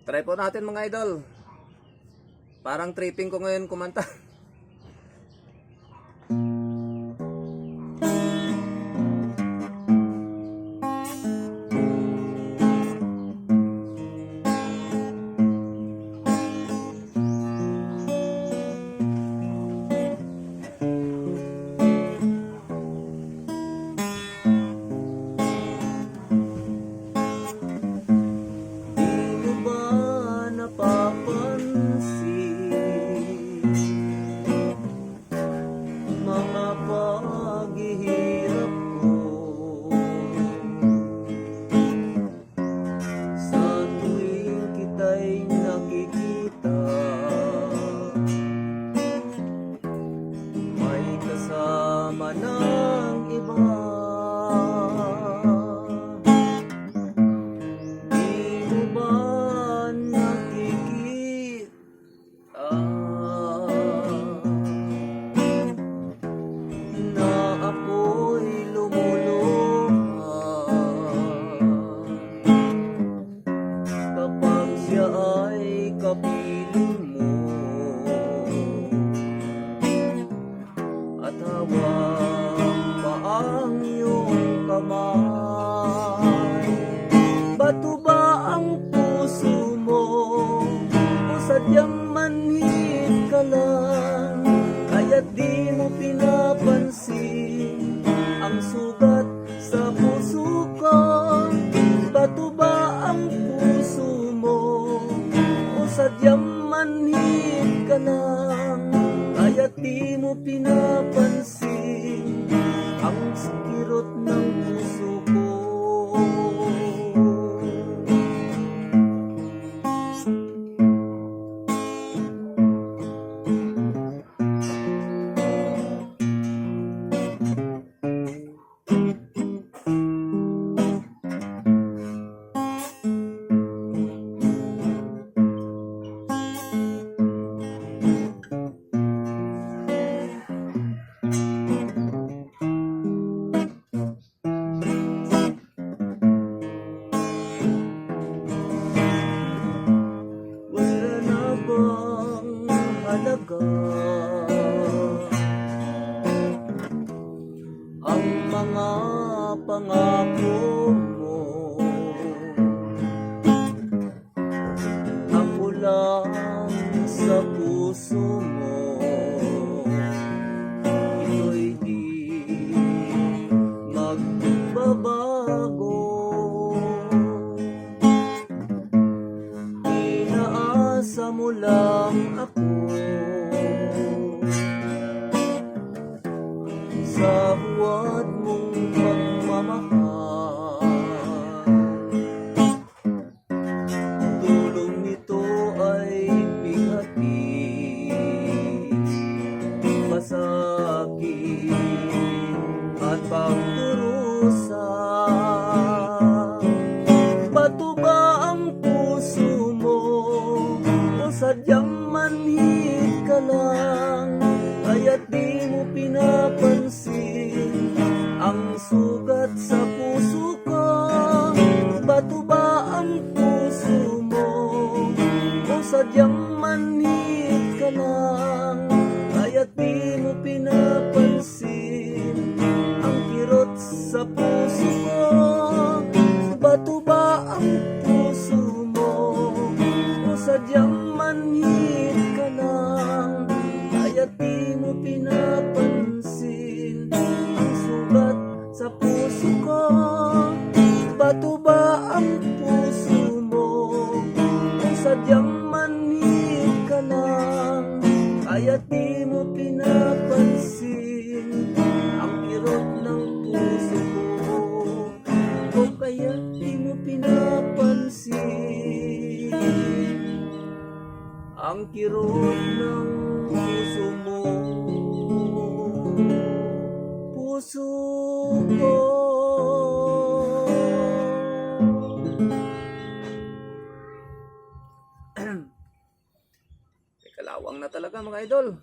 Try po natin mga idol. Parang tripping ko ngayon kumanta. Mga paghihirap ko sa tuwing kita'y nakikita, may kasama ng iba. Di mo ba nakikita na ako'y lumuluha kapag siya ay kapiling mo at hawak pa ang iyong kamay? Bato ba ang puso mo o sadyang manhid ka lang, kaya't di mo pinapansin ang sugat sa puso ko? Bato ba ang puso mo o sadyang manhid ka lang, kaya't di mo pinapansin ang kirot ng puso ko? Wala na bang halaga ang mga pangako mo? Ako lang sa puso mo, ito'y di magbabago. Inaasa mo lang ako sa huwad mong pagmamahal. Tulong nito ay bigati, masakit at pagdurusa. Bato ba ang puso mo o sadyang manhid ka lang, kaya't di mo pinapansin ang sugat sa puso ko? Bato ba ang puso mo o sadyang manhid ka lang, kaya't di mo pinapansin ang kirot sa puso ko? Bato ba ang puso mo o sadyang manhid ka lang, kaya't di mo pinapansin ang sugat sa puso ko? Bato ba ang puso mo o sadyang manhid ka lang, kaya't di mo pinapansin ang kirot ng puso ko? O kaya di mo pinapansin ang kirot ng puso mo? Puso ko. Kalawang na talaga mga idol.